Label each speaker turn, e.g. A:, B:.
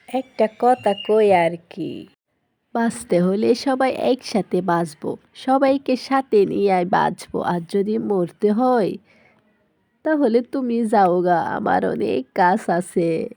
A: একটা কথা কই আর কি।
B: বাঁচতে হলে সবাই একসাথে বাঁচবো, সবাইকে সাথে নিয়ে বাঁচবো। আর যদি মরতে হয় তাহলে তুমি যাও গা, আমার অনেক কাজ আছে।